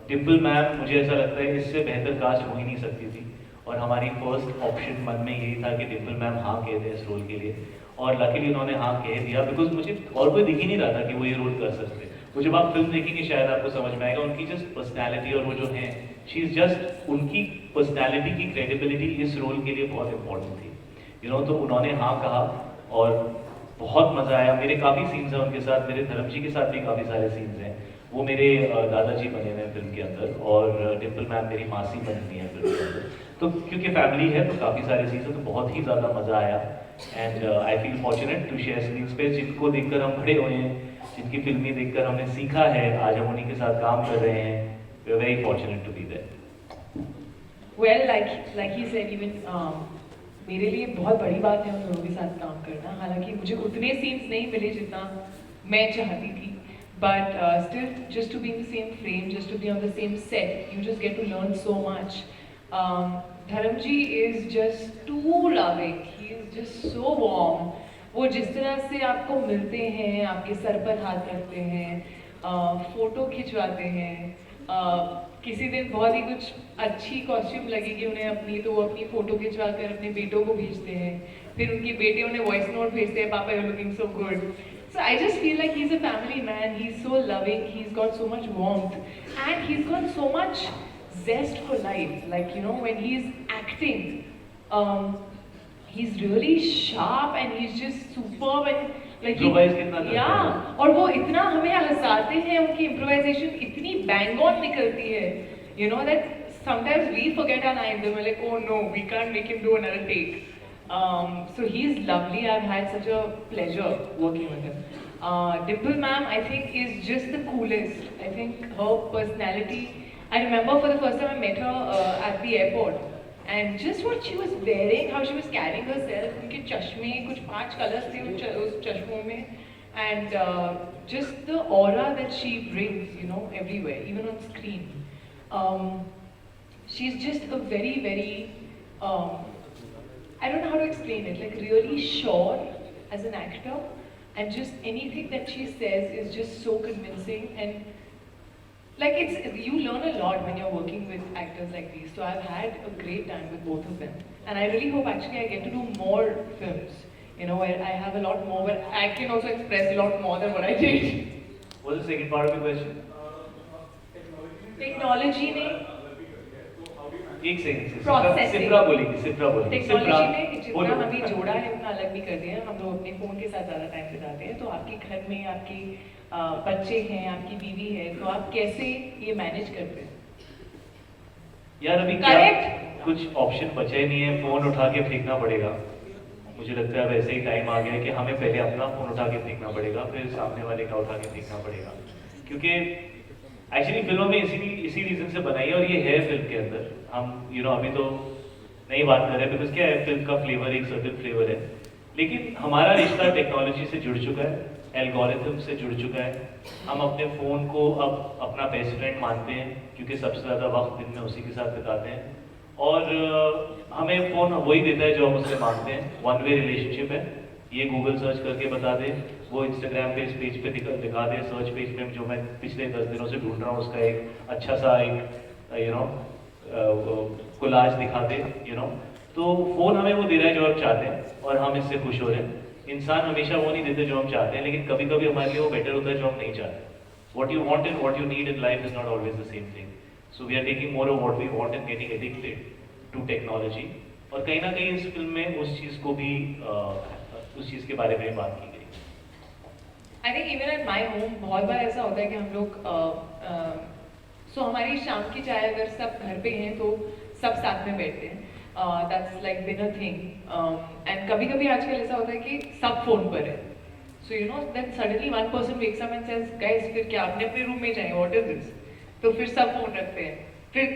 S2: डिम्पल मैम, मुझे ऐसा लगता है इससे बेहतर कास्ट हो ही नहीं सकती थी, और हमारी फर्स्ट ऑप्शन मन में यही था कि डिम्पल मैम हाँ कह दें इस रोल के लिए, और लकीली उन्होंने हाँ कह दिया, बिकॉज मुझे और कोई दिख ही नहीं रहा था कि वो ये रोल कर सकते। वो जब आप फिल्म देखेंगे शायद आपको समझ में आएगा, उनकी जस्ट पर्सनैलिटी और वो जो है, शी इज़ जस्ट, उनकी पर्सनैलिटी की क्रेडिबिलिटी इस रोल के लिए बहुत इंपॉर्टेंट थी, यू नो। तो उन्होंने हाँ कहा और बहुत मज़ा आया। मेरे काफ़ी सीन्स हैं उनके साथ, मेरे धर्म जी के साथ भी काफ़ी सारे सीन्स हैं। वो मेरे दादाजी बने हुए हैं फिल्म के अंदर, और डिम्पल मैम मेरी मासी बनती हैं फिल्म के अंदर। तो क्योंकि फैमिली है तो काफ़ी सारे सीन्स हैं, तो बहुत ही ज़्यादा मज़ा आया। And I feel fortunate to share screen space, जिनको देखकर हम बड़े हुए हैं, जिनकी फिल्में देखकर हमने सीखा है, आज हम उन्हीं के साथ काम कर रहे हैं। We are very fortunate to be there.
S1: Well, like he said, even मेरे लिए बहुत बड़ी बात है उन लोगों के साथ काम करना। हालांकि मुझे उतने सीन्स नहीं मिले जितना मैं चाहती थी, but still, just to be in the same frame, just to be on the same set, you just get to learn so much. Dharamji is just too loving. He is just so warm. वो जिस तरह से आपको मिलते हैं, आपके sir पर हाथ रखते हैं, फोटो खिंचवाते हैं, किसी दिन बहुत ही कुछ अच्छी कॉस्ट्यूम लगेगी उन्हें अपनी, तो वो अपनी फोटो खिंचवा कर अपने बेटों को भेजते हैं, फिर उनके बेटे उन्हें वॉइस नोट भेजते हैं, पापा you are looking so good. So I just feel like he's a family man. He's so loving. He's got so much warmth, and he's got so much zest for life. Like, you know, when he's acting, he's really sharp and he's just superb and like yeah. और वो इतना हमें हंसाते हैं, उनकी improvisation इतनी bang on निकलती है, you know, that sometimes we forget our lines and we're like, oh no, we can't make him do another take. So he's lovely. I've had such a pleasure working with him. Dimple ma'am, I think, is just the coolest. I think her personality. I remember for the first time I met her at the airport, and just what she was wearing, how she was carrying herself. उनके चश्मे, कुछ 5 colors थे उस चश्मों में, and just the aura that she brings, you know, everywhere, even on screen. She's just a very, very, I don't know how to explain it, like really sure as an actor, and just anything that she says is just so convincing, and like you learn a lot when you're working with actors like these. So I've had a great time with both of them, and I really hope actually I get to do more films, you know, where I have a lot more, where I can also express a lot more than what I did.
S2: What's the second part of the question?
S1: Technology ने
S2: एक second
S1: Processing.
S2: Shipra बोलेंगे
S1: technology ने जितना हमें जोड़ा है उतना अलग भी कर दिया है। हम लोग अपने फोन के साथ ज़्यादा टाइम बिताते हैं, तो आपके घर में आपके बच्चे हैं, आपकी बीवी है, तो आप कैसे ये मैनेज करते हैं?
S2: यार अभी क्या कुछ ऑप्शन बचा ही नहीं है, फोन उठा के फेंकना पड़ेगा। मुझे लगता है वैसे ही टाइम आ गया है कि हमें पहले अपना फोन उठा के फेंकना पड़ेगा, फिर सामने वाले का उठा के फेंकना पड़ेगा, क्योंकि एक्चुअली फिल्मों में इसी रीजन से बनाई है, और ये है फिल्म के अंदर। हम अभी तो नहीं बात कर रहे हैं, बिकॉज क्या है, फिल्म का फ्लेवर एक सर्टेन फ्लेवर है, लेकिन हमारा रिश्ता टेक्नोलॉजी से जुड़ चुका है, एल्गोरिथम से जुड़ चुका है। हम अपने फ़ोन को अब अपना बेस्ट फ्रेंड मानते हैं, क्योंकि सबसे ज़्यादा वक्त दिन में उसी के साथ बिताते हैं, और हमें फ़ोन वही देता है जो हम उससे मांगते हैं। वन वे रिलेशनशिप है, ये गूगल सर्च करके बता दे, वो इंस्टाग्राम पे इस पेज पे दिखा दे, सर्च पेज पे जो मैं पिछले 10 दिनों से ढूंढ रहा हूँ उसका एक अच्छा सा एक कोलाज दिखा दे, तो फ़ोन हमें वो दे रहा है जो हम चाहते हैं, और हम इससे खुश हो रहे हैं। इंसान हमेशा वो नहीं देते जो हम चाहते हैं, लेकिन कभी कभी हमारे लिए वो बेटर होता है जो हम नहीं चाहते। What you want and what you need in life is not always the same thing, so we are taking more of what we want and getting addicted to technology. और कहीं ना कहीं इस फिल्म में उस चीज़ को भी उस चीज़ के बारे में बात की गई।
S1: I think even at my home बहुत बार ऐसा होता है कि हम लोग हमारी शाम की चाय अगर सब घर पे हैं तो सब साथ में बैठते हैं, that's like being a thing, and कभी कभी आजकल ऐसा होता है कि सब फोन पर है, so then suddenly one person wakes up and says guys फिर क्या अपने अपने रूम में जाएं, व्हाट इज दिस, तो फिर सब फोन रखते हैं, फिर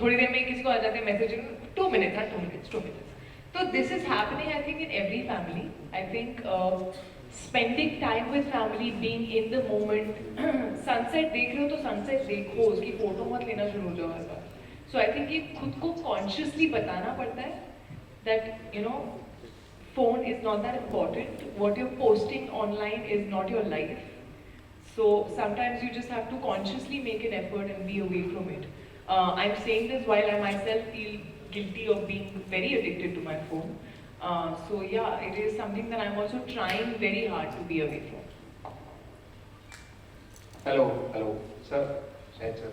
S1: थोड़ी देर में किसी को आ जाते हैं message 2 minutes, 2 minutes। So this is happening, I think, in every family. I think spending time with family, being in the moment, sunset देख रहे हो तो sunset देखो, उसकी फोटो मत लेना शुरू हो जाओ हर बार। So I think ये खुद को consciously बताना पड़ता है that phone is not that important. What you're posting online is not your life. So sometimes you just have to consciously make an effort and be away from it. I'm saying this while I myself feel guilty of being very addicted to my phone. So yeah, it is something that I'm also trying very hard to be away from.
S12: Hello, sir. Shahid sir,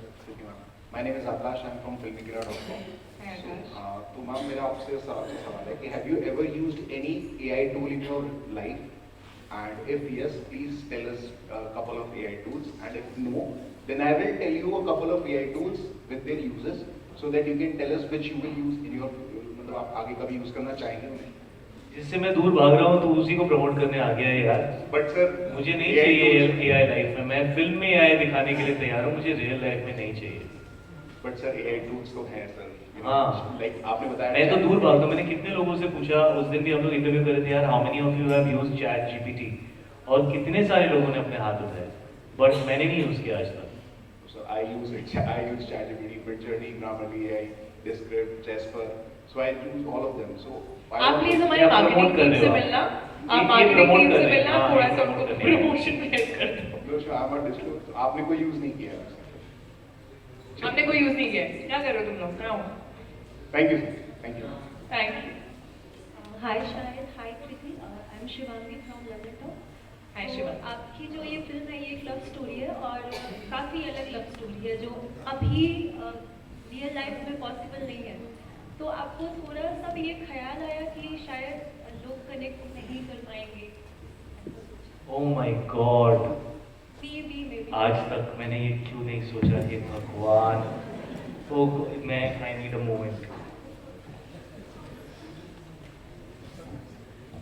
S12: my name is Akash. I'm from filmikira.com.
S1: Hi Akash.
S12: तो ma'am मेरा आपसे सवाल है कि have you ever used any AI tool in your life? And if yes, please tell us a couple of AI tools. And if no, then I will tell you a couple of AI tools with their uses, so that you can tell us which you will use in your, मतलब आप आगे कभी use करना चाहेंगे उन्हें।
S2: जिससे मैं दूर भाग रहा हूँ तो उसी को प्रमोट करने आ गया है यार।
S12: बट सर
S2: मुझे नहीं चाहिए AI लाइफ में, मैं फिल्म में AI दिखाने के लिए तैयार हूँ, मुझे रियल लाइफ में नहीं चाहिए।
S12: बट सर AI टूल्स तो हैं सर,
S2: हाँ,
S12: लाइक आपने बताया
S2: मैं तो दूर भागता हूँ। मैंने कितने लोगों से पूछा, उस दिन भी हम लोग इंटरव्यू कर रहे थे यार, how many of you have used ChatGPT, और कितने सारे लोगों ने अपने हाथ उठाए, बट मैंने नहीं यूज किया आज तक।
S12: So I use ChatGPT, Midjourney, Grammarly AI, Descript, Jasper, so I use all of them. So
S1: आप प्लीज हमारे मार्केटिंग टीम से मिलना, आप मार्केटिंग टीम से मिलना, थोड़ा सा उनको प्रमोशन में हेल्प कर दो।
S12: No, sure, I'm not disclosed. आपने कोई यूज नहीं किया है?
S1: हमने कोई यूज नहीं किया है, क्या कर रहे हो तुम लोग? क्या हो?
S12: Thank you, thank you.
S1: Thank you.
S13: Hi Shahid, hi Kriti, I'm Shivangi from London.
S1: Hi Shivangi.
S13: आपकी जो ये फिल्म है ये एक लव स्टोरी है, और काफ़ी अलग लव स्टोरी है जो अभी रियल लाइफ में पॉसिबल नहीं है। तो आपको थोड़ा सा भी ये ख्याल आया कि शायद लोग कनेक्ट नहीं कर पाएंगे?
S2: Oh my God,
S13: Maybe.
S2: आज तक मैंने ये क्यों नहीं सोचा कि भगवान, वो मैं आई नीड अ मोमेंट।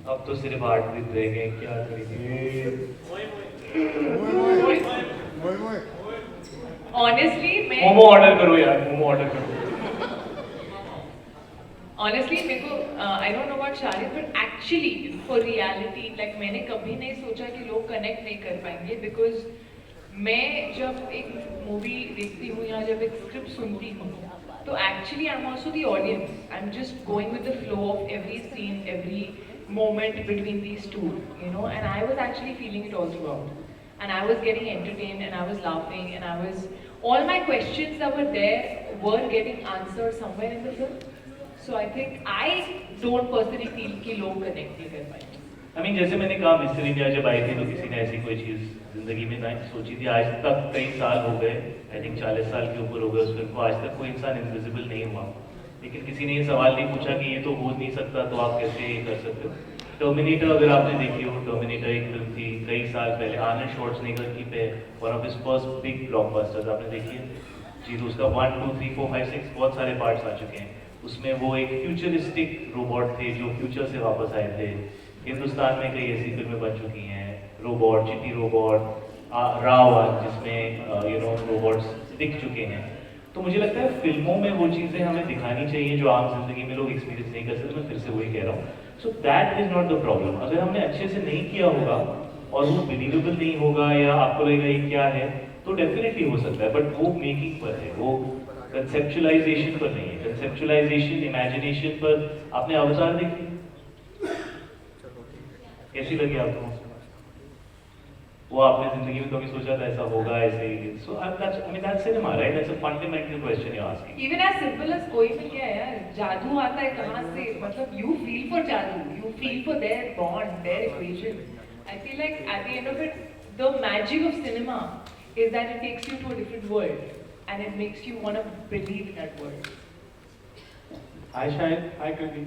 S2: अब तो सिर्फ 8 दिन रह गए, क्या करेंगे?
S1: Honestly, मैं
S2: मोमो ऑर्डर करो यार, मोमो ऑर्डर करो।
S1: Honestly, मेरे को I don't know about Shahid, but actually for reality, like मैंने कभी नहीं सोचा कि लोग कनेक्ट नहीं कर पाएंगे, because मैं जब एक मूवी देखती हूँ या जब एक स्क्रिप्ट सुनती हूँ, तो actually I'm also the audience. I'm just going with the flow of every scene, every moment between these two, you know, and I was actually feeling it all throughout. And I was getting entertained and I was laughing and I was, all my questions that were there were getting answered somewhere in the film. So I think I don't personally feel कि लोग connect नहीं कर पाएंगे।
S2: I mean, जैसे मैंने कहा mister India जब आई थी तो किसी ने ऐसी कोई चीज़ जिंदगी में नहीं सोची थी। आज तक कई साल हो गए, आई थिंक 40 साल के ऊपर हो गए उस फिल्म को, आज तक कोई इंसान इनविजिबल नहीं हुआ। लेकिन किसी ने ये सवाल नहीं पूछा कि ये तो हो नहीं सकता, तो आप कैसे ये कर सकते हो? टर्मिनेटर अगर आपने देखी हो, टर्मिनेटर एक फिल्म थी कई साल पहले, आर्नल्ड श्वार्ज़नेगर की पे, one of his first big blockbusters, आपने देखी है जी? तो उसका 1, 2, 3, 4, 5, 6 बहुत सारे पार्ट्स आ चुके हैं। उसमें वो एक फ्यूचरिस्टिक रोबोट थे जो फ्यूचर से वापस आए थे। हिंदुस्तान में कई ऐसी फिल्में बन चुकी हैं, रोबोट, चिट्टी रोबोट, रावण, जिसमें यू नो रोबोट्स दिख चुके हैं। तो मुझे लगता है फिल्मों में वो चीज़ें हमें दिखानी चाहिए जो आम जिंदगी में लोग एक्सपीरियंस नहीं कर सकते। मैं फिर से वही कह रहा हूँ, सो that is not the problem. अगर हमने अच्छे से नहीं किया होगा और वो बिलीवेबल नहीं होगा या आपको लगेगा ये क्या है, तो डेफिनेटली हो सकता है, बट वो मेकिंग पर है, वो कंसेप्चुलाइजेशन पर नहीं है। कंसेप्चुलाइजेशन, इमेजिनेशन पर आपने अवतार देखी, कैसी लगी आपको? वो आपने जिंदगी में कभी सोचा था ऐसा होगा ऐसे ही? So I mean that's cinema, right? That's a fundamental question you asking.
S1: Even as simple as कोई भी क्या है यार, जादू आता है कहाँ से? मतलब you feel for जादू, you feel for their bond, their equation. I feel like at the end of it, the magic of cinema is that it takes you to a different world and it makes you want to believe in that world.
S14: Hi Shahid, hi Kriti,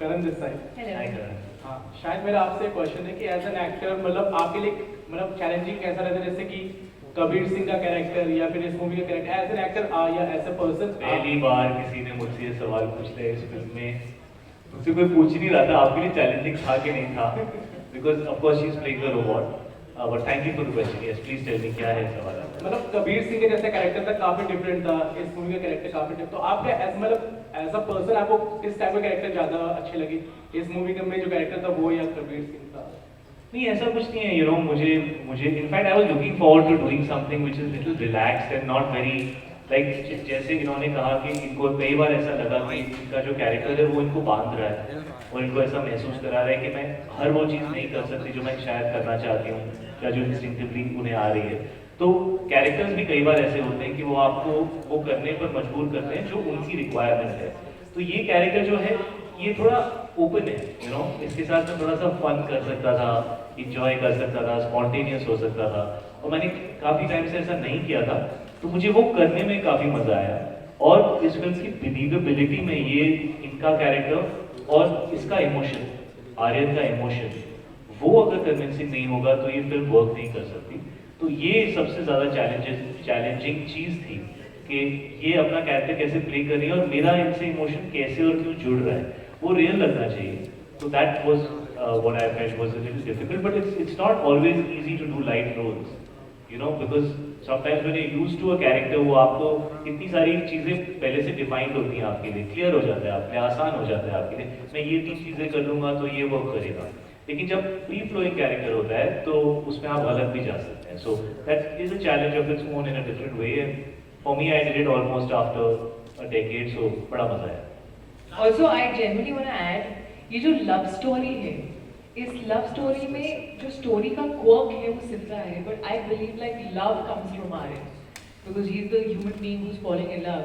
S14: Karan this side.
S1: Hello.
S2: हाय करण।
S14: हाँ, शायद मेरा आपसे question है कि as an actor मतलब आपके लिए मतलब चैलेंजिंग कैसा रहता है, जैसे कि कबीर सिंह का कैरेक्टर या फिर इस मूवी का कैरेक्टर, एज एन एक्टर या एज अ पर्सन?
S2: पहली बार किसी ने मुझसे ये सवाल पूछ लिया इस फिल्म में। मुझसे कोई पूछ नहीं रहा था आपके लिए चैलेंजिंग था कि नहीं था, because of course she is playing the robot. But thank you for the question. Yes please tell me, क्या है सवाल?
S14: मतलब कबीर सिंह के जैसा कैरेक्टर था, काफी डिफरेंट था, इस मूवी का कैरेक्टर काफी डिफरेंट। तो आपका एज मतलब एज अ पर्सन आपको किस टाइप का कैरेक्टर ज्यादा अच्छे लगे, इस मूवी में जो कैरेक्टर था वो या कबीर सिंह था?
S2: नहीं, ऐसा कुछ नहीं है, यू नो, मुझे in fact I was looking forward to doing something which is little relaxed and not very like, जैसे इन्होंने कहा कि इनको कई बार ऐसा लगा कि इनका जो कैरेक्टर है वो इनको बांध रहा है और इनको ऐसा महसूस करा रहा है कि मैं हर वो चीज़ नहीं कर सकती जो मैं शायद करना चाहती हूँ या जो इंस्टिंक्टिवली उन्हें आ रही है। तो कैरेक्टर्स भी कई बार ऐसे होते हैं कि वो आपको वो करने पर मजबूर करते हैं जो उनकी रिक्वायरमेंट है। तो ये कैरेक्टर जो है ये थोड़ा ओपन है, यू नो, इसके साथ मैं थोड़ा सा फन कर सकता था, इंजॉय कर सकता था, स्पॉन्टेनियस हो सकता था, और मैंने काफ़ी टाइम से ऐसा नहीं किया था, तो मुझे वो करने में काफ़ी मज़ा आया। और इस फिल्म की बिलीवेबिलिटी में ये इनका कैरेक्टर और इसका इमोशन, आर्यन का इमोशन, वो अगर कन्विंसिंग नहीं होगा तो ये फिल्म वर्क नहीं कर सकती। तो ये सबसे ज़्यादा चैलेंजिंग चीज़ थी कि ये अपना कैरेक्टर कैसे प्ले कर रही है और मेरा इनसे इमोशन कैसे और क्यों जुड़ रहा है, वो रियल लगना चाहिए। तो that was what I felt was a little difficult, but it's not always easy to do light roles, you know, because sometimes when you used to a character, वो आपको इतनी सारी चीज़ें पहले से डिफाइंड होती हैं आपके लिए, क्लियर हो जाता है आपके लिए, आसान हो जाता है आपके लिए, मैं ये 3 चीज़ें कर लूँगा तो ये वर्क करेगा। लेकिन जब फ्री फ्लोइंग कैरेक्टर होता है तो उसमें आप अलग भी जा सकते हैं। So that is a challenge of its own in a different way, and for me I did it almost after a decade, so बड़ा मजा आया।
S1: Also I genuinely want to add, ये जो लव स्टोरी है, इस love story में जो story का क्वर्क है वो सिद्धा है, but I believe like love comes from Aryan because he is the human being who is following in love.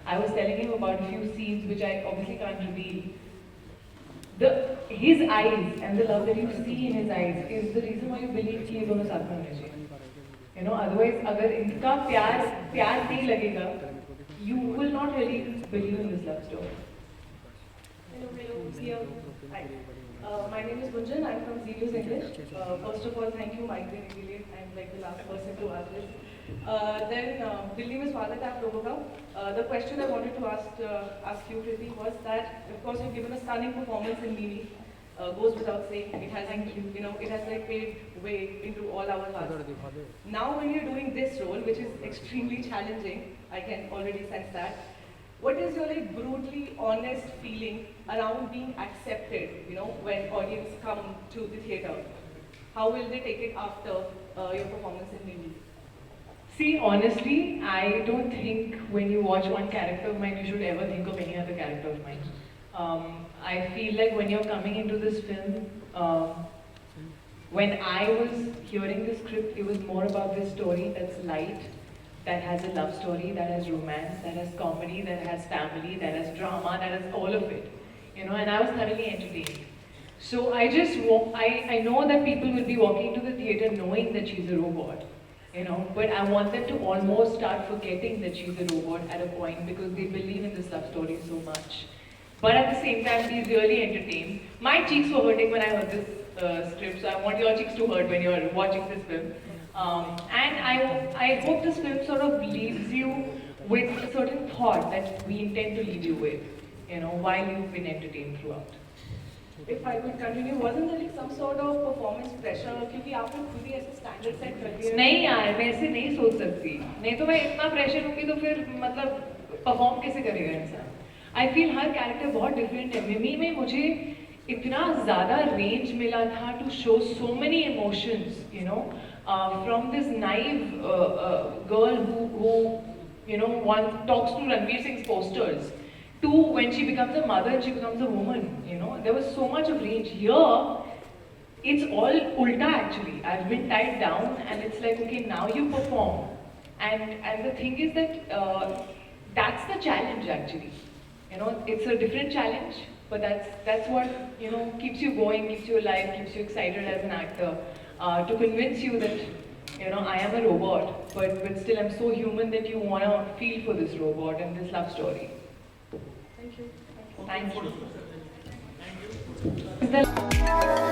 S1: I was telling him about a few scenes which I obviously can't reveal. His eyes and the love that you see in his eyes is the reason why you believe कि ये दोनों साथ में होने चाहिए, you know, otherwise अगर इनका प्यार नहीं लगेगा, you will not really believe in this love story.
S15: Hello, here. Hi. My name is Gunjan. I'm from Zelius English. First of all, thank you, Mike. I'm like the last person to ask this. Then Dilli mein swagat hai aap logon ka. The question I wanted to ask you, Kriti, was that of course you've given a stunning performance in Mimi. Goes without saying, it has it has like paved way into all our hearts. Now when you're doing this role, which is extremely challenging, I can already sense that. What is your like brutally honest feeling around being accepted? When audience come to the theatre, how will they take it after your performance in Mimi?
S1: See, honestly, I don't think when you watch one character of mine, you should ever think of any other character of mine. I feel like when you're coming into this film, when I was hearing the script, it was more about this story that's light, that has a love story, that has romance, that has comedy, that has family, that has drama, that has all of it. And I was thoroughly entertained. So I know that people will be walking to the theatre knowing that she's a robot. But I want them to almost start forgetting that she's a robot at a point because they believe in this love story so much. But at the same time, be really entertained. My cheeks were hurting when I heard this script, so I want your cheeks to hurt when you're watching this film. And I hope this film sort of leaves you with a certain thought that we intend to leave you with, while you've been entertained throughout.
S15: If I could continue, wasn't there like some sort of performance pressure? क्योंकि आपने खुद ही ऐसे standard set कर दिया है।
S1: नहीं यार, मैं ऐसे नहीं सोच सकती। नहीं तो मैं इतना pressure लूँगी तो फिर मतलब perform कैसे करेगा इंसान? I feel हर character बहुत different है। मिमी में मुझे इतना ज़्यादा range मिला था to show so many emotions, from this naive girl who one talks to Ranveer Singh's posters. To when she becomes a mother and she becomes a woman, there was so much of range. Here, it's all ulta actually. I've been tied down and it's like, okay, now you perform. And the thing is that that's the challenge actually. It's a different challenge, but that's what, keeps you going, keeps you alive, keeps you excited as an actor. To convince you that, I am a robot, but still I'm so human that you want to feel for this robot and this love story.
S15: Thank you.
S1: Thank you.